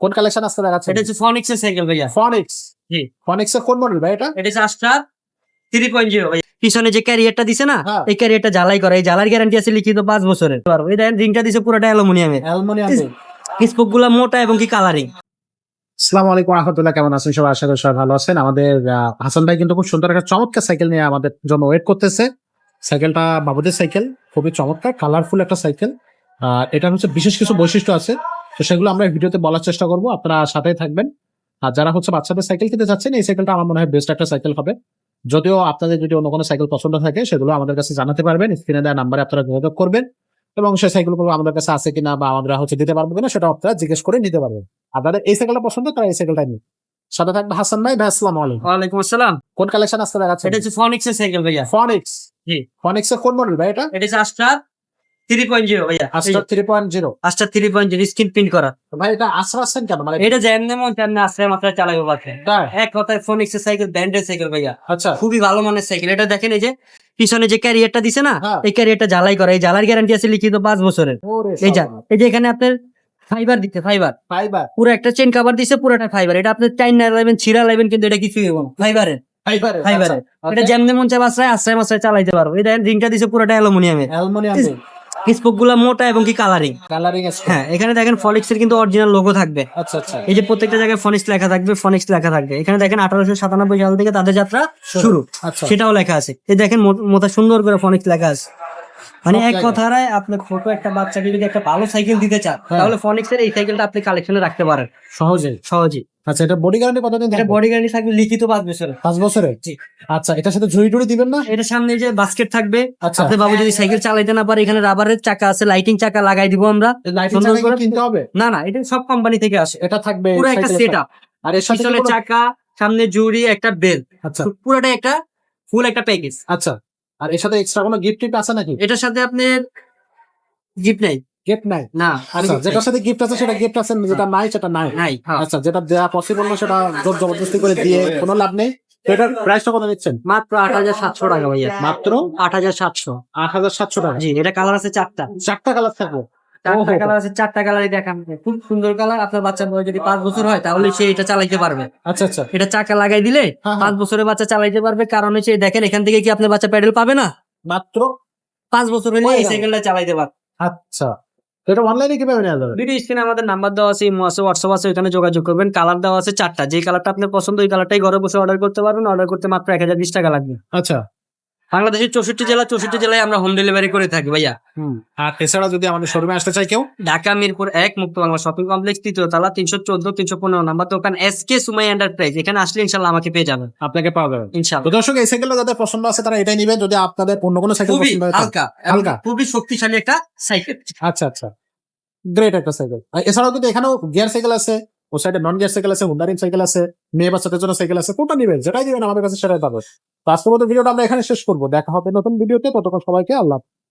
কোন কালেকশন আজকে দেখাচ্ছেন? এটা হচ্ছে ফনিক্স এর সাইকেল ভাইয়া। ফনিক্স। জি। ফনিক্স এর কোন মডেল ভাই এটা? এটা হচ্ছে আস্ট্রা 3.0 ভাইয়া। পিছনে যে ক্যারিয়ারটা দিছে না, হ্যাঁ। এই ক্যারিয়ারটা ঝালাই করা, এই ঝালার গ্যারান্টি আছে লিখিত 5 বছরের। এই দেখেন রিংটা দিছে পুরোটা অ্যালুমিনিয়ামের, অ্যালুমিনিয়াম। স্পোক গুলা মোটা এবং কি কালারিং। আসসালামু আলাইকুম ওয়া রাহমাতুল্লাহ, কেমন আছেন সবাই? আশা করি সবাই ভালো আছেন। আমাদের হাসান ভাই কিন্তু খুব সুন্দর একটা চমৎকার সাইকেল নিয়ে আমাদের জন্য ওয়েট করতেছে। সাইকেলটা বাবুদের সাইকেল, খুবই চমৎকার কালারফুল একটা সাইকেল। এটা হচ্ছে বিশেষ কিছু বৈশিষ্ট্য আছে, তো সেগুলো আমরা ভিডিওতে বলার চেষ্টা করবো, আপনারা সাথেই থাকবেন। আর যারা হচ্ছে বাচ্চাদের সাইকেল কিনতে যাচ্ছেন, এই সাইকেলটা আমার মনে হয় বেস্ট একটা সাইকেল হবে। যদিও আপনাদের যদি অন্য কোনো সাইকেল পছন্দ থাকে সেগুলো আমাদের কাছে জানাতে পারবেন, স্ক্রিনে দেওয়া নাম্বারে আপনারা যোগাযোগ করবেন এবং সেই সাইকেলগুলো আমাদের কাছে আছে কিনা বা আমরা হচ্ছে দিতে পারবো কিনা সেটা আপনারা জিজ্ঞেস করে নিতে পারবেন। আপনাদের এই সাইকেলটা পছন্দ, তারা এই সাইকেলটা নিন। সাথে থাকবে হাসান ভাই। ভাই আসসালামু আলাইকুম। ওয়ালাইকুম আসসালাম। কোন কালেকশন আজকে দেখাচ্ছেন? এটা হচ্ছে ফনিক্স এর সাইকেল ভাইয়া। ফনিক্স। জি। ফনিক্স এর কোন মডেল ভাই এটা? এটা হচ্ছে আস্ট্রা 3.0 ভাইয়া। আস্ট্রা 3.0। আস্ট্রা 3.0 স্ক্রিন প্রিন্ট করা। ভাই এটা আশরা আছেন কেন? মানে এটা যেমন তেমনি আশ্রয় মাত্রায় চালাইবো পারছে। তাই? এক কথায় ফনিক্স এর সাইকেল ব্র্যান্ডের সাইকেল ভাইয়া। আচ্ছা। খুবই ভালো মানের সাইকেল। এটা দেখেন এই যে পিছনে যে ক্যারিয়ারটা দিছে না, হ্যাঁ। এই ক্যারিয়ারটা ঝালাই করা, এই ঝালার গ্যারান্টি আছে লিখিত 5 বছরের। ওরে এই যে এখানে আপনার ফাইবার দিতে, ফাইবার ফাইবার। পুরো একটা চেন কভার দিছে, পুরোটা ফাইবার। এটা আপনি চাইন না লাইবেন, ছিড়া লাইবেন, কিন্তু এটা কিছুই হবে না। ফাইবারের ফাইবারের এটা যেমনি মন চায় আশ্রয় মাত্রায় চালাইতে পারবো। এই দেখেন রিংটা দিছে পুরোটা অ্যালুমিনিয়ামের, অ্যালুমিনিয়াম স্পোক গুলা মোটা এবং কি কালারিং। কালারিং আছে। হ্যাঁ, এখানে দেখেন ফনিক্স এর কিন্তু অরিজিনাল লোগো থাকবে। আচ্ছা আচ্ছা। এই যে প্রত্যেকটা জায়গায় ফনিক্স লেখা থাকবে, ফনিক্স লেখা থাকবে। এখানে দেখেন 1897 সাল থেকে তাদের যাত্রা শুরু, আচ্ছা। সেটাও লেখা আছে। এই দেখেন মোটা সুন্দর করে ফনিক্স লেখা আছে। মানে সব এক জায়গায়। কথায় আপনার ছোট একটা বাচ্চাকে যদি একটা ভালো সাইকেল দিতে চান, হ্যাঁ। তাহলে ফনিক্স এর এই সাইকেলটা আপনি কালেকশনে রাখতে পারেন সহজেই। সহজেই। আচ্ছা, এটা বডি গ্যারান্টি কতদিন এটা থাকবে? বডি গ্যারান্টি থাকবে লিখিত 5 বছরের। 5 বছরের। জি। আচ্ছা, এটার সাথে ঝুড়ি টুড়ি দিবেন না? এটা সামনে যে বাস্কেট থাকবে, আচ্ছা। আপনার বাবু যদি সাইকেল চালাইতে না পারে, এখানে রাবারের চাকা আছে, লাইটিং চাকা লাগাই দিব আমরা। লাইটিং সুন্দর করে কিনতে হবে? না না, এটা সব কোম্পানি থেকে আসে। এটা থাকবে পুরো একটা সাইকেলের সেটআপ, সাথে। আর এর সাথে পিছনে চাকা, সামনে জুড়ি, একটা বেল, আচ্ছা পুরোটা একটা ফুল একটা প্যাকেজ। আচ্ছা। আর এর সাথে এক্সট্রা কোনো গিফট টিফট আছে নাকি? এটার সাথে আপনার গিফট নাই। গিফট নাই? না, আচ্ছা, যেটার সাথে গিফট আছে সেটা গিফট আছে, যেটা নাই সেটা নাই। নাই। হ্যাঁ। আচ্ছা, যেটা দেওয়া পসিবল না সেটা জোর জবরদস্তি করে দিয়ে কোনো লাভ নেই। তো এটার প্রাইসটা কত নিচ্ছেন? মাত্র 8700 টাকা ভাইয়া। মাত্র 8700। 8700 টাকা। জি। এটা কালার আছে 4টা। 4টা কালার থাকবে? চারটা কালার আছে, 4টা কালারই দেখান। খুব সুন্দর কালার। আপনার বাচ্চার বয়স যদি 5 বছর হয়, তাহলে সে এটা চালাইতে পারবে। আচ্ছা আচ্ছা। এটা চাকা লাগাই দিলে হ্যাঁ, 5 বছরের বাচ্চা চালাইতে পারবে। কারণ হচ্ছে দেখেন এখান থেকে কি আপনার বাচ্চা প্যাডেল পাবে না? মাত্র 5 বছর হলে এই ওই সাইকেলটা চালাইতে পারবে। আচ্ছা। তো এটা অনলাইনে কিভাবে নেওয়া যাবে? ভিডিও স্ক্রিনে আমাদের নাম্বার দেওয়া আছে, ইমো আছে, হোয়াটসঅ্যাপ আছে, ওখানে যোগাযোগ করবেন। কালার দেওয়া আছে 4টা। যে কালারটা আপনার পছন্দ ওই কালারটাই ঘরে বসে অর্ডার করতে পারবেন। অর্ডার করতে মাত্র 1020 টাকা লাগবে। আচ্ছা। বাংলাদেশের 64 জেলায় আমরা হোম ডেলিভারি করে থাকি ভাইয়া। আর এছাড়া যদি আমাদের শোরুমে আসতে চাই কেউ? ঢাকা মিরপুর 1 মুক্ত বাংলা শপিং কমপ্লেক্স, 3য় তলা, 314-315 নাম্বার দোকান, এসকে সুমাই এন্টারপ্রাইজ। এখানে আসলে ইনশাআল্লাহ আমাকে পেয়ে যাবেন। আপনাকে পাওয়া যাবে তো ইনশাআল্লাহ। দর্শক, এই সাইকেলটা যাদের পছন্দ আছে তারা এটাই নেবেন। যদি আপনাদের অন্য কোনো সাইকেল খুবই পছন্দ হয় হালকা, হালকা। খুবই শক্তিশালী একটা সাইকেল। আচ্ছা আচ্ছা, গ্রেট একটা সাইকেল। এছাড়াও কিন্তু এখানেও গিয়ার সাইকেল আছে, ও সাইডে নন গিয়ার সাইকেল আছে, হুন্ডারিং সাইকেল আছে, মেয়ে বাচ্চাদের জন্য সাইকেল আছে। কোনটা নেবেন, যেটাই দিবেন আমাদের কাছে সেটাই পাবেন। তো আজকের মতো ভিডিওটা আমরা এখানে শেষ করবো। দেখা হবে নতুন ভিডিওতে। ততক্ষণ সবাইকে আল্লাহ।